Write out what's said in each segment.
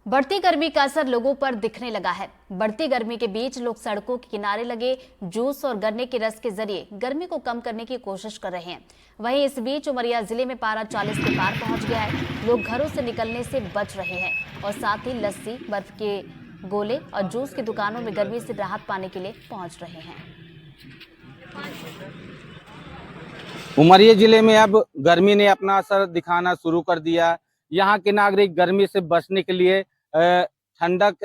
बढ़ती गर्मी का असर लोगों पर दिखने लगा है। बढ़ती गर्मी के बीच लोग सड़कों के किनारे लगे जूस और गन्ने के रस के जरिए गर्मी को कम करने की कोशिश कर रहे हैं। वहीं इस बीच उमरिया जिले में पारा 40 के पार पहुंच गया है। लोग घरों से निकलने से बच रहे हैं और साथ ही लस्सी, बर्फ के गोले और जूस की दुकानों में गर्मी से राहत पाने के लिए पहुंच रहे हैं। उमरिया जिले में अब गर्मी ने अपना असर दिखाना शुरू कर दिया। यहाँ के नागरिक गर्मी से बचने के लिए ठंडक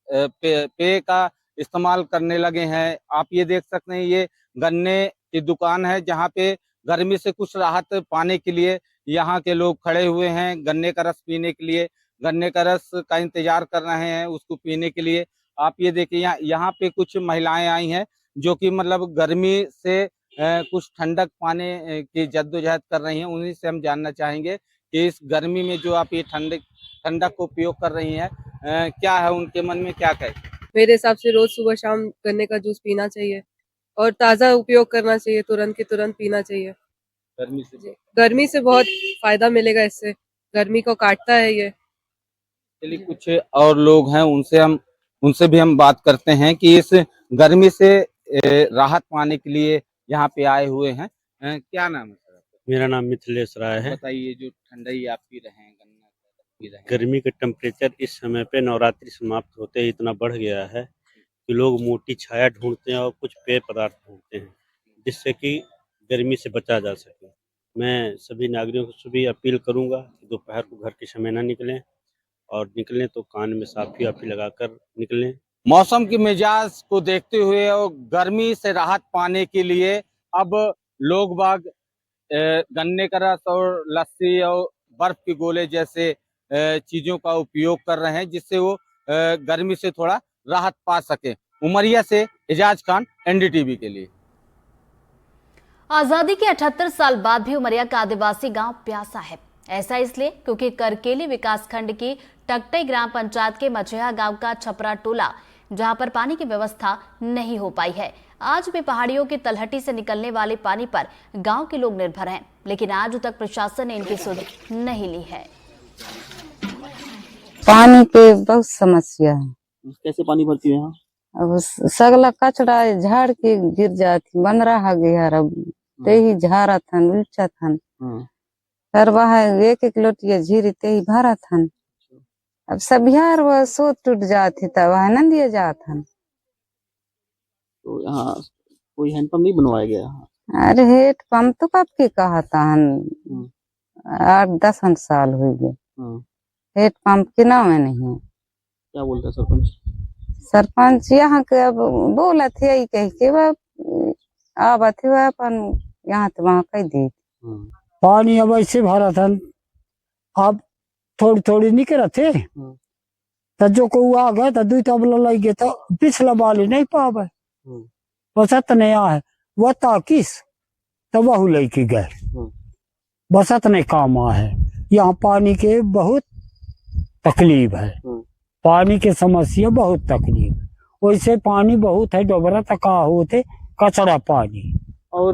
पेय का इस्तेमाल करने लगे हैं। आप ये देख सकते हैं, ये गन्ने की दुकान है जहाँ पे गर्मी से कुछ राहत पाने के लिए यहाँ के लोग खड़े हुए हैं। गन्ने का रस पीने के लिए, गन्ने का रस का इंतजार कर रहे हैं उसको पीने के लिए। आप ये देखिए, यहाँ पे कुछ महिलाएं आई हैं जो कि मतलब गर्मी से कुछ ठंडक पाने की जद्दोजहद कर रही हैं। उन्हीं से हम जानना चाहेंगे कि इस गर्मी में जो आप ये ठंडक को उपयोग कर रही हैं, क्या है उनके मन में, क्या कहे? मेरे हिसाब से रोज सुबह शाम गन्ने का जूस पीना चाहिए और ताज़ा उपयोग करना चाहिए, तुरंत के तुरंत पीना चाहिए। गर्मी से बहुत फायदा मिलेगा, इससे गर्मी को काटता है ये। चलिए, कुछ और लोग हैं, उनसे भी हम बात करते हैं कि इस गर्मी से राहत पाने के लिए यहाँ पे आए हुए हैं। क्या नाम है सर आपका? मेरा नाम मिथिलेश राय है। बताइए, जो ठंडाई आप पी रहे हैं, गन्ना पी रहे हैं, गर्मी का टेम्परेचर इस समय पे नवरात्रि समाप्त होते ही इतना बढ़ गया है कि लोग मोटी छाया ढूंढते हैं और कुछ पेय पदार्थ ढूंढते हैं जिससे कि गर्मी से बचा जा सके। मैं सभी नागरिकों से भी अपील करूंगा कि दोपहर को घर के समय न निकलें और निकलें तो कान में साफी वाफी लगाकर निकलें। मौसम की मिजाज को देखते हुए और गर्मी से राहत पाने के लिए अब लोग बाग गन्ने का रस और लस्सी और बर्फ के गोले जैसे चीजों का उपयोग कर रहे हैं जिससे वो गर्मी से थोड़ा राहत पा सके। उमरिया से एजाज खान, एनडीटीवी के लिए। आजादी के 78 साल बाद भी उमरिया का आदिवासी गांव प्यासा है। ऐसा इसलिए क्योंकि करकेली विकासखंड की टकटई ग्राम पंचायत के मछेहा गांव का छपरा टोला, जहां पर पानी की व्यवस्था नहीं हो पाई है। आज भी पहाड़ियों की तलहटी से निकलने वाले पानी पर गांव के लोग निर्भर हैं, लेकिन आज तक प्रशासन ने इनकी सुध नहीं ली है। पानी के बहुत समस्या है। कैसे पानी भरती है यहाँ? अब सगला कचड़ा झाड़ के गिर जाती, बन रहा गया। अब ते ही झारा थन, उल्चा थन, करवा है 1-1 लोटिया झीरी ते ही भरा थन। अब सब यार वो सोच टूट जाती तब वह न दिया जाता। तो यहाँ कोई हैंडपंप नहीं बनवाया गया? अरे हेड पंप तो कब के कहा था, 8-10 साल हो गए। हेड पंप के नाम में नहीं है। क्या बोलता है सरपंच? सरपंच यहाँ के अब बोला थे यही कह के अब थे वह अपन यहाँ तो वहाँ कह दी। पानी अब ऐसे भरा था, अब थोड़ी थोड़ी निकल थे तो जो को आ गए तो 2 तबला लग गए तो पिछला बाली नहीं पावे। बसत नहीं है वो ताकिस तो वह लेके गए, बसत नहीं काम आ है। यहाँ पानी के बहुत तकलीफ है, पानी के समस्या बहुत तकलीफ है। वैसे पानी बहुत है, डोबरा तक होते कचड़ा पानी। और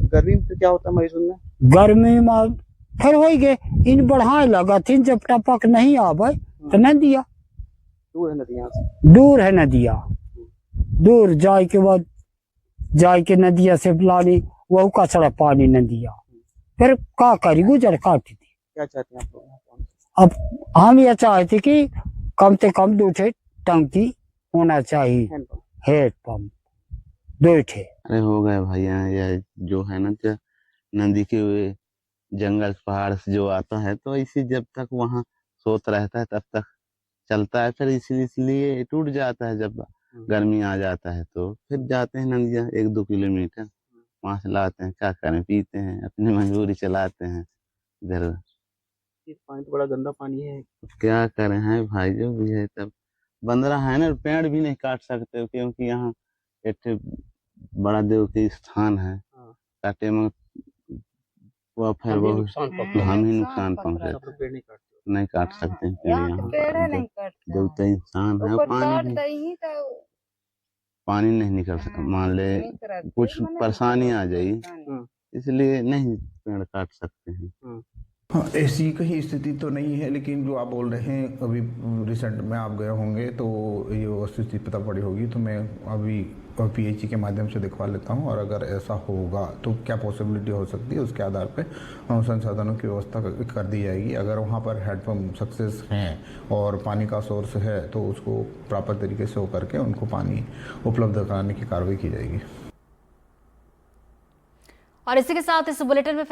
गर्मी में क्या होता है मैसूर में? गर्मी में फिर हो गए इन बढ़ाए लगा थी, जब टपक नहीं आवे तो न दिया। दूर है नदी यहाँ से? दूर है नदिया, दूर जाए के बाद जाए के नदिया से लानी वो कचड़ा पानी न दिया। फिर का करी, गुजर काटी थी। क्या चाहते हैं आप लोग? अब हम ये चाहते कि कम से कम 2 टंकी होना चाहिए, हेड पंप 2 ठे। अरे हो गए भाई, यहाँ यह जो है ना, जो नदी के जंगल पहाड़ से जो आता है तो इसी जब तक वहाँ सोत रहता है तब तक चलता है, फिर इसलिए टूट जाता है। जब गर्मी आ जाता है तो फिर जाते हैं नदियाँ 1-2 किलोमीटर, वहाँ से लाते हैं, क्या करें, पीते हैं, अपनी मजबूरी चलाते हैं। इधर पानी तो बड़ा गंदा पानी है, क्या करें हैं भाई, जो भी है तब बंदरा है ना, पेड़ भी नहीं काट सकते क्योंकि यहाँ एक बड़ा देव के स्थान है। काटे में वो फिर वो हम ही नुकसान पहुँचे, नहीं काट सकते हैं पेड़। यहाँ जो तो इंसान है, पानी नहीं निकल सकता, मान ले कुछ परेशानी आ जाए इसलिए नहीं पेड़ काट सकते हैं। हाँ, ऐसी कहीं स्थिति तो नहीं है, लेकिन जो आप बोल रहे हैं अभी रिसेंट में आप गए होंगे तो ये स्थिति पता पड़ी होगी, तो मैं अभी पीएचई के माध्यम से दिखवा लेता हूँ, और अगर ऐसा होगा तो क्या पॉसिबिलिटी हो सकती है उसके आधार पे संसाधनों की व्यवस्था कर दी जाएगी। अगर वहाँ पर हैंडपम्प सक्सेस हैं और पानी का सोर्स है तो उसको प्रॉपर तरीके से होकर के उनको पानी उपलब्ध कराने की कार्रवाई की जाएगी। और इसी के साथ इस बुलेटिन में